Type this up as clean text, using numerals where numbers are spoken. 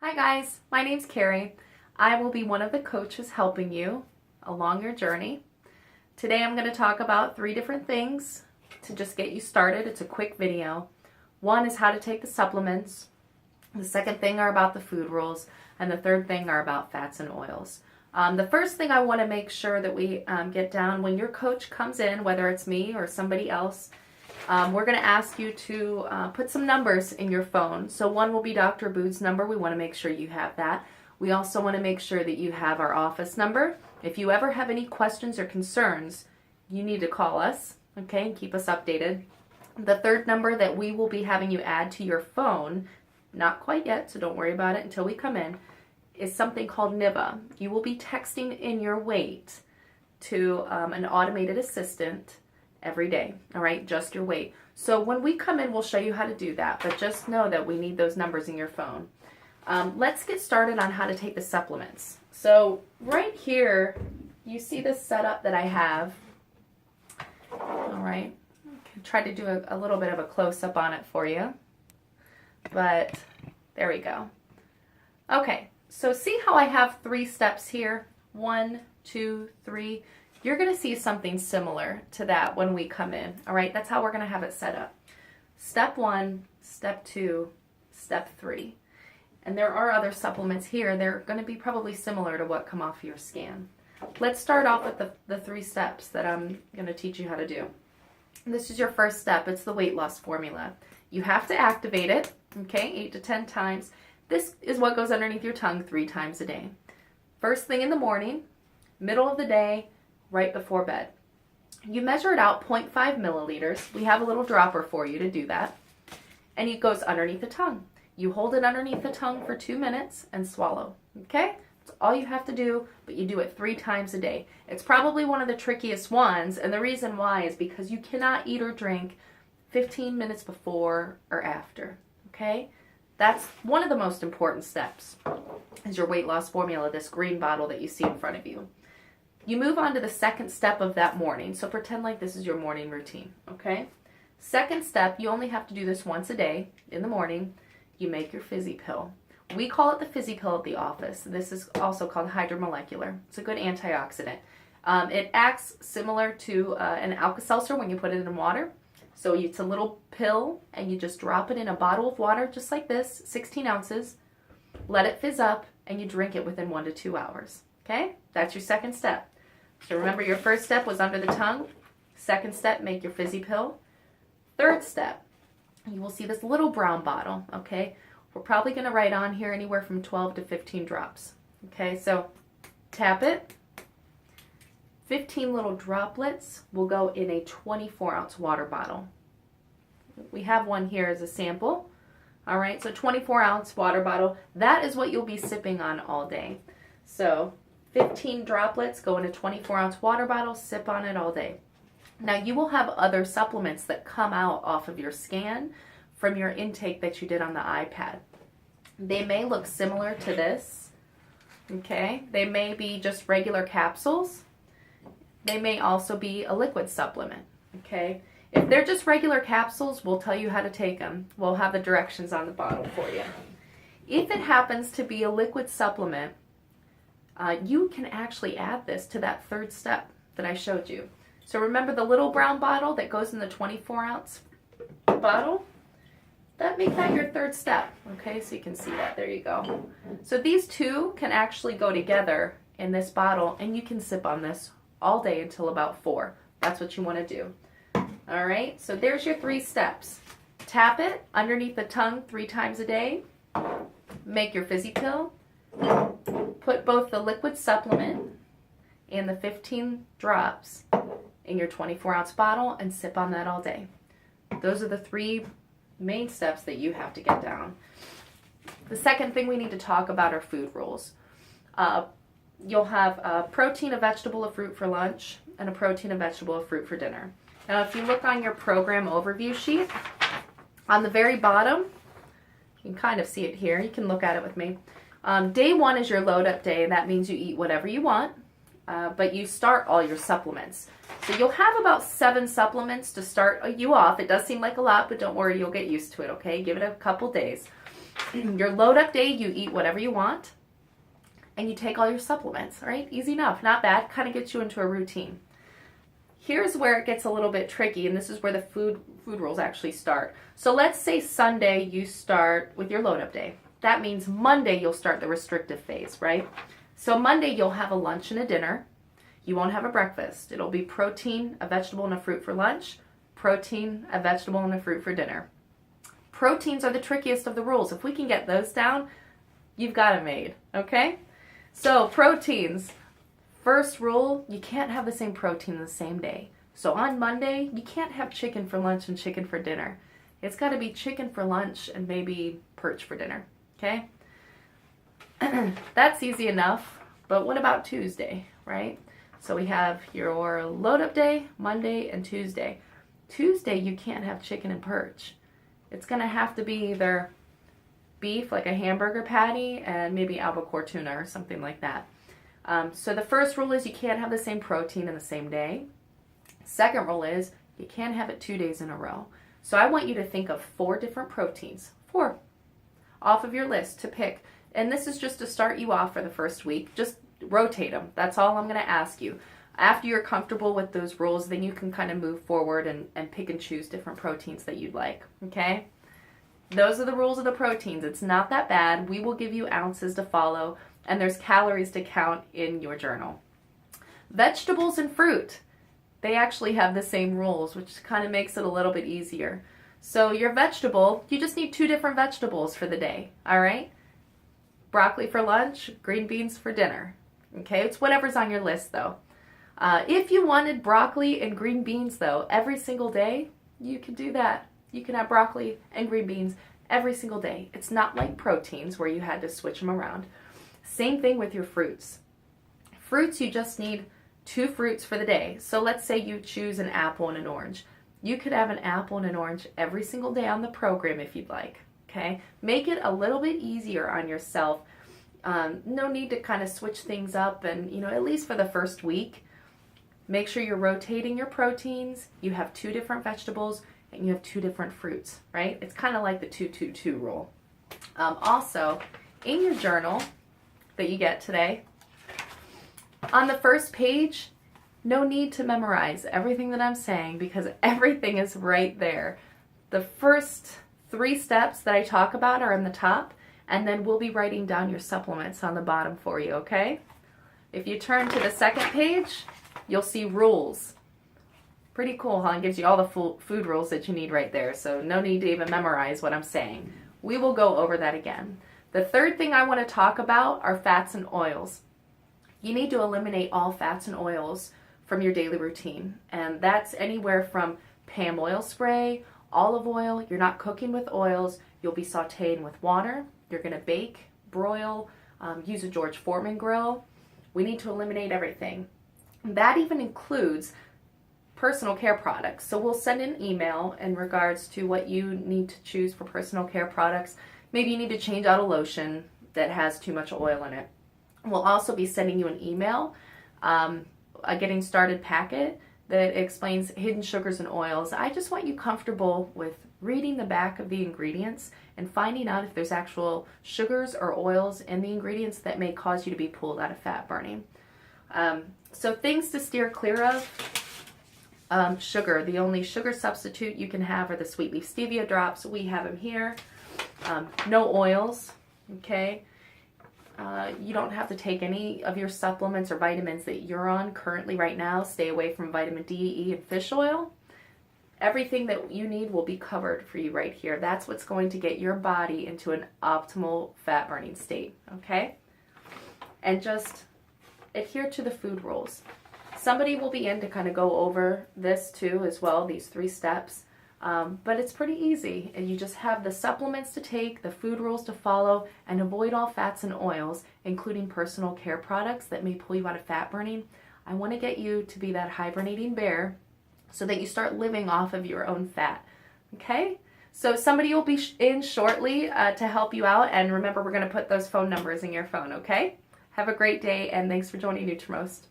Hi guys, my name's Carrie. I will be one of the coaches helping you along your journey. Today I'm going to talk about 3 different things to just get you started. It's a quick video. One is how to take the supplements. The second thing are about the food rules. And the third thing are about fats and oils. The first thing I want to make sure that we get down when your coach comes in, whether it's me or somebody else, we're going to ask you to put some numbers in your phone. So one will be Dr. Bood's number. We want to make sure you have that. We also want to make sure that you have our office number. If you ever have any questions or concerns, you need to call us, okay, and keep us updated. The third number that we will be having you add to your phone, not quite yet, so don't worry about it until we come in, is something called NIVA. You will be texting in your weight to an automated assistant every day, all right, just your weight. So when we come in, we'll show you how to do that, but just know that we need those numbers in your phone. Let's get started on how to take the supplements. So right here, you see this setup that I have, all right. I can try to do a little bit of a close-up on it for you, but there we go. Okay, so see how I have 3 steps here? 1, 2, 3. You're going to see something similar to that when we come in, all right? That's how we're going to have it set up. Step 1, step 2, step 3. And there are other supplements here. They're going to be probably similar to what come off your scan. Let's start off with the 3 steps that I'm going to teach you how to do. This is your first step. It's the weight loss formula. You have to activate it, okay, 8 to 10 times. This is what goes underneath your tongue 3 times a day. First thing in the morning, middle of the day, right before bed. You measure it out 0.5 milliliters. We have a little dropper for you to do that. And it goes underneath the tongue. You hold it underneath the tongue for 2 minutes and swallow. Okay? That's all you have to do, but you do it 3 times a day. It's probably one of the trickiest ones, and the reason why is because you cannot eat or drink 15 minutes before or after. Okay? That's one of the most important steps, is your weight loss formula, this green bottle that you see in front of you. You move on to the second step of that morning. So pretend like this is your morning routine, okay? Second step, you only have to do this once a day in the morning. You make your fizzy pill. We call it the fizzy pill at the office. This is also called hydromolecular. It's a good antioxidant. It acts similar to an Alka-Seltzer when you put it in water. So it's a little pill, and you just drop it in a bottle of water just like this, 16 ounces. Let it fizz up, and you drink it within 1 to 2 hours. Okay? That's your second step. So remember, your first step was under the tongue. Second step, make your fizzy pill. Third step, you will see this little brown bottle, okay? We're probably going to write on here anywhere from 12 to 15 drops. Okay, so tap it. 15 little droplets will go in a 24-ounce water bottle. We have one here as a sample. All right, so 24-ounce water bottle. That is what you'll be sipping on all day. So 15 droplets go in a 24-ounce water bottle, sip on it all day. Now you will have other supplements that come out off of your scan from your intake that you did on the iPad. They may look similar to this, okay? They may be just regular capsules. They may also be a liquid supplement, okay? If they're just regular capsules, we'll tell you how to take them. We'll have the directions on the bottle for you. If it happens to be a liquid supplement, you can actually add this to that third step that I showed you. So remember the little brown bottle that goes in the 24-ounce bottle? Make that your third step, okay? So you can see that. There you go. So these 2 can actually go together in this bottle, and you can sip on this all day until about 4. That's what you want to do. All right? So there's your 3 steps. Tap it underneath the tongue 3 times a day. Make your fizzy pill. Put both the liquid supplement and the 15 drops in your 24-ounce bottle and sip on that all day. Those are the 3 main steps that you have to get down. The second thing we need to talk about are food rules. You'll have a protein, a vegetable, a fruit for lunch, and a protein, a vegetable, a fruit for dinner. Now if you look on your program overview sheet, on the very bottom, you can kind of see it here. You can look at it with me. Day 1 is your load up day. That means you eat whatever you want, but you start all your supplements. So you'll have about 7 supplements to start you off. It does seem like a lot, but don't worry, you'll get used to it, okay? Give it a couple days. Your load up day, you eat whatever you want, and you take all your supplements, all right? Easy enough, not bad, kind of gets you into a routine. Here's where it gets a little bit tricky, and this is where the food rules actually start. So let's say Sunday you start with your load up day. That means Monday you'll start the restrictive phase, right? So Monday you'll have a lunch and a dinner. You won't have a breakfast. It'll be protein, a vegetable, and a fruit for lunch, protein, a vegetable, and a fruit for dinner. Proteins are the trickiest of the rules. If we can get those down, you've got it made, okay? So proteins. First rule, you can't have the same protein the same day. So on Monday, you can't have chicken for lunch and chicken for dinner. It's got to be chicken for lunch and maybe perch for dinner, okay? That's easy enough, but what about Tuesday, right? So we have your load up day, Monday and Tuesday. Tuesday, you can't have chicken and perch. It's going to have to be either beef, like a hamburger patty, and maybe albacore tuna or something like that. So the first rule is you can't have the same protein in the same day. Second rule is you can't have it 2 days in a row. So I want you to think of 4 different proteins, 4, off of your list to pick. And this is just to start you off for the first week. Just rotate them. That's all I'm going to ask you. After you're comfortable with those rules, then you can kind of move forward and pick and choose different proteins that you'd like, okay? Those are the rules of the proteins. It's not that bad. We will give you ounces to follow, and there's calories to count in your journal. Vegetables and fruit, they actually have the same rules, which kind of makes it a little bit easier. So your vegetable, you just need 2 different vegetables for the day, all right? Broccoli for lunch, green beans for dinner, okay? It's whatever's on your list, though. If you wanted broccoli and green beans, though, every single day, you could do that. You can have broccoli and green beans every single day. It's not like proteins where you had to switch them around. Same thing with your fruits. Fruits, you just need 2 fruits for the day. So let's say you choose an apple and an orange. You could have an apple and an orange every single day on the program if you'd like, okay? Make it a little bit easier on yourself. No need to kind of switch things up, and, you know, at least for the first week, make sure you're rotating your proteins. You have 2 different vegetables and you have 2 different fruits, right? It's kind of like the 2-2-2 rule. Also, in your journal that you get today, on the first page, no need to memorize everything that I'm saying because everything is right there. The first 3 steps that I talk about are in the top, and then we'll be writing down your supplements on the bottom for you, okay? If you turn to the second page, you'll see rules. Pretty cool, huh? It gives you all the food rules that you need right there, so no need to even memorize what I'm saying. We will go over that again. The third thing I want to talk about are fats and oils. You need to eliminate all fats and oils from your daily routine, and that's anywhere from palm oil spray, olive oil. You're not cooking with oils. You'll be sauteing with water. You're going to bake, broil, use a George Foreman grill. We need to eliminate everything. That even includes personal care products. So we'll send an email in regards to what you need to choose for personal care products. Maybe you need to change out a lotion that has too much oil in it. We'll also be sending you an email, a getting started packet that explains hidden sugars and oils. I just want you comfortable with reading the back of the ingredients and finding out if there's actual sugars or oils in the ingredients that may cause you to be pulled out of fat burning. So things to steer clear of. Sugar. The only sugar substitute you can have are the sweet leaf stevia drops. We have them here. No oils, okay? You don't have to take any of your supplements or vitamins that you're on currently right now. Stay away from vitamin D, E, and fish oil. Everything that you need will be covered for you right here. That's what's going to get your body into an optimal fat burning state, okay? And just adhere to the food rules. Somebody will be in to kind of go over this too as well, these 3 steps. But it's pretty easy, and you just have the supplements to take, the food rules to follow, and avoid all fats and oils, including personal care products that may pull you out of fat burning. I want to get you to be that hibernating bear so that you start living off of your own fat, okay? So somebody will be in shortly to help you out, and remember, we're going to put those phone numbers in your phone, okay? Have a great day, and thanks for joining Nutrimost.